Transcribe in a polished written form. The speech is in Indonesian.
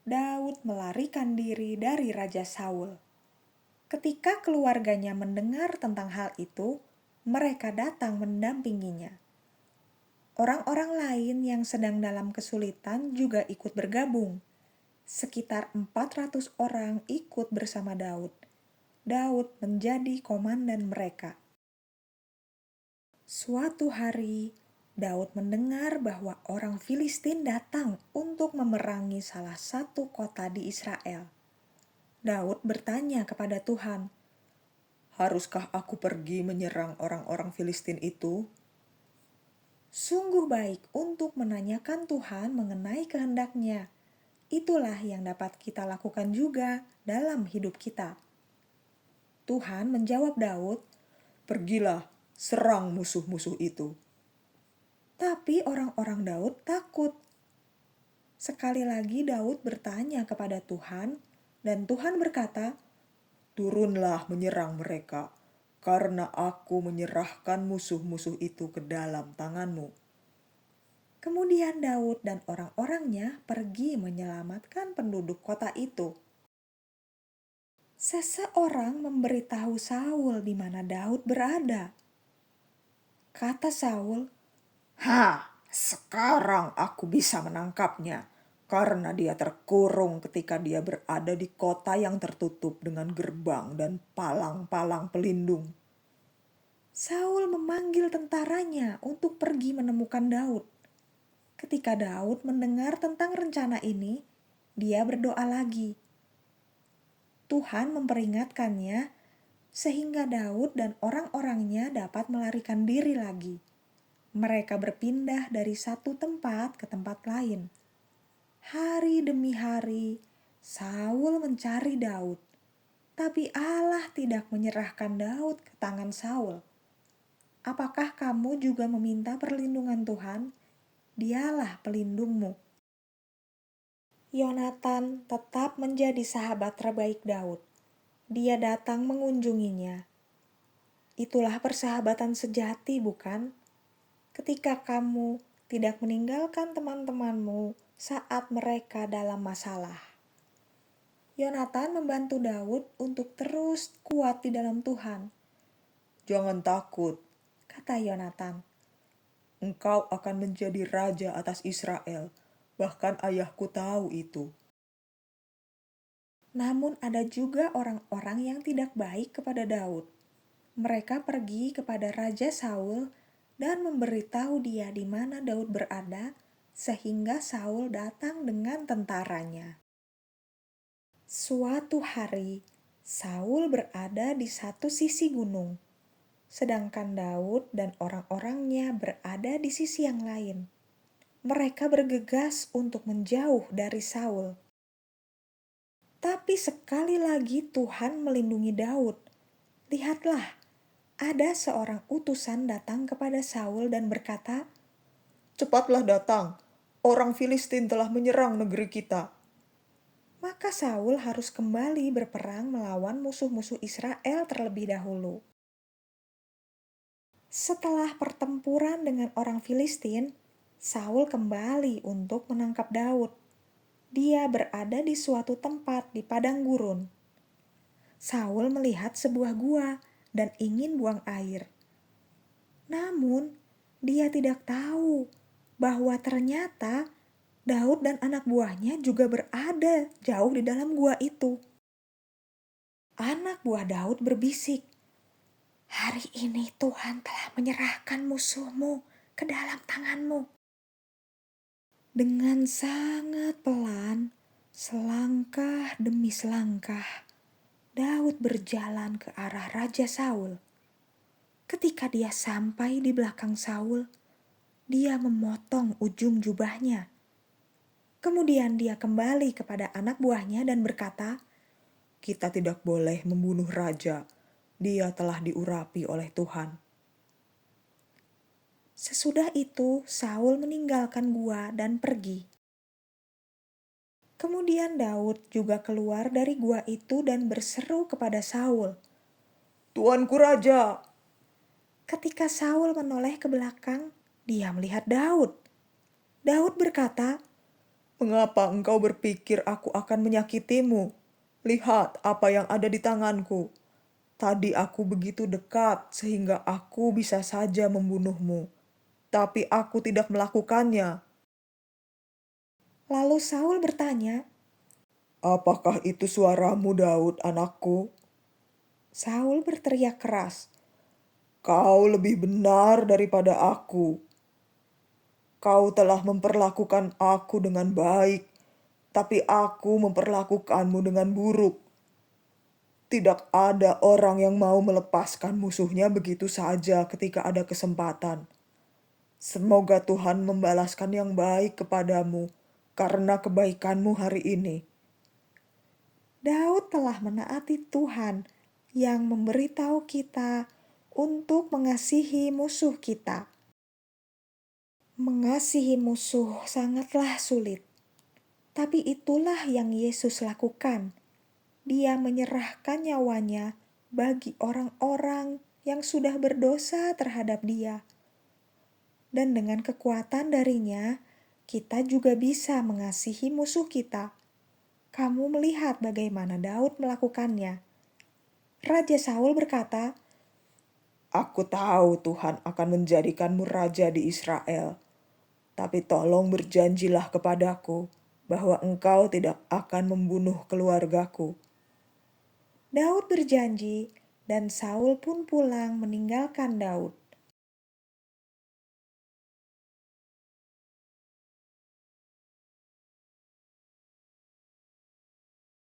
Daud melarikan diri dari Raja Saul. Ketika keluarganya mendengar tentang hal itu, mereka datang mendampinginya. Orang-orang lain yang sedang dalam kesulitan juga ikut bergabung. Sekitar 400 orang ikut bersama Daud. Daud menjadi komandan mereka. Suatu hari, Daud mendengar bahwa orang Filistin datang untuk memerangi salah satu kota di Israel. Daud bertanya kepada Tuhan, "Haruskah aku pergi menyerang orang-orang Filistin itu?" Sungguh baik untuk menanyakan Tuhan mengenai kehendaknya. Itulah yang dapat kita lakukan juga dalam hidup kita. Tuhan menjawab Daud, "Pergilah, serang musuh-musuh itu." Tapi orang-orang Daud takut. Sekali lagi Daud bertanya kepada Tuhan, dan Tuhan berkata, "Turunlah menyerang mereka, karena aku menyerahkan musuh-musuh itu ke dalam tanganmu." Kemudian Daud dan orang-orangnya pergi menyelamatkan penduduk kota itu. Seseorang memberitahu Saul di mana Daud berada. Kata Saul, sekarang aku bisa menangkapnya, karena dia terkurung ketika dia berada di kota yang tertutup dengan gerbang dan palang-palang pelindung." Saul memanggil tentaranya untuk pergi menemukan Daud. Ketika Daud mendengar tentang rencana ini, dia berdoa lagi. Tuhan memperingatkannya sehingga Daud dan orang-orangnya dapat melarikan diri lagi. Mereka berpindah dari satu tempat ke tempat lain. Hari demi hari, Saul mencari Daud. Tapi Allah tidak menyerahkan Daud ke tangan Saul. Apakah kamu juga meminta perlindungan Tuhan? Dialah pelindungmu. Yonatan tetap menjadi sahabat terbaik Daud. Dia datang mengunjunginya. Itulah persahabatan sejati, bukan? Ketika kamu tidak meninggalkan teman-temanmu saat mereka dalam masalah. Yonatan membantu Daud untuk terus kuat di dalam Tuhan. "Jangan takut," kata Yonatan. "Engkau akan menjadi raja atas Israel. Bahkan ayahku tahu itu." Namun ada juga orang-orang yang tidak baik kepada Daud. Mereka pergi kepada Raja Saul dan memberitahu dia di mana Daud berada, sehingga Saul datang dengan tentaranya. Suatu hari, Saul berada di satu sisi gunung, sedangkan Daud dan orang-orangnya berada di sisi yang lain. Mereka bergegas untuk menjauh dari Saul. Tapi sekali lagi Tuhan melindungi Daud. Lihatlah, ada seorang utusan datang kepada Saul dan berkata, "Cepatlah datang, orang Filistin telah menyerang negeri kita." Maka Saul harus kembali berperang melawan musuh-musuh Israel terlebih dahulu. Setelah pertempuran dengan orang Filistin, Saul kembali untuk menangkap Daud. Dia berada di suatu tempat di padang gurun. Saul melihat sebuah gua dan ingin buang air. Namun, dia tidak tahu bahwa ternyata Daud dan anak buahnya juga berada jauh di dalam gua itu. Anak buah Daud berbisik, "Hari ini Tuhan telah menyerahkan musuhmu ke dalam tanganmu." Dengan sangat pelan, selangkah demi selangkah, Daud berjalan ke arah Raja Saul. Ketika dia sampai di belakang Saul, dia memotong ujung jubahnya. Kemudian dia kembali kepada anak buahnya dan berkata, "Kita tidak boleh membunuh raja. Dia telah diurapi oleh Tuhan." Sesudah itu, Saul meninggalkan gua dan pergi. Kemudian Daud juga keluar dari gua itu dan berseru kepada Saul, "Tuanku raja!" Ketika Saul menoleh ke belakang, dia melihat Daud. Daud berkata, Mengapa engkau berpikir aku akan menyakitimu? Lihat apa yang ada di tanganku. Tadi aku begitu dekat sehingga aku bisa saja membunuhmu. Tapi aku tidak melakukannya. Lalu Saul bertanya. Apakah itu suaramu, Daud, anakku? Saul berteriak keras. Kau lebih benar daripada aku. Kau telah memperlakukan aku dengan baik, tapi aku memperlakukanmu dengan buruk. Tidak ada orang yang mau melepaskan musuhnya begitu saja ketika ada kesempatan. Semoga Tuhan membalaskan yang baik kepadamu karena kebaikanmu hari ini. Daud telah menaati Tuhan yang memberitahu kita untuk mengasihi musuh kita. Mengasihi musuh sangatlah sulit, tapi itulah yang Yesus lakukan. Dia menyerahkan nyawanya bagi orang-orang yang sudah berdosa terhadap Dia, dan dengan kekuatan darinya, kita juga bisa mengasihi musuh kita. Kamu melihat bagaimana Daud melakukannya. Raja Saul berkata, Aku tahu Tuhan akan menjadikanmu raja di Israel, tapi tolong berjanjilah kepadaku bahwa engkau tidak akan membunuh keluargaku. Daud berjanji, dan Saul pun pulang meninggalkan Daud.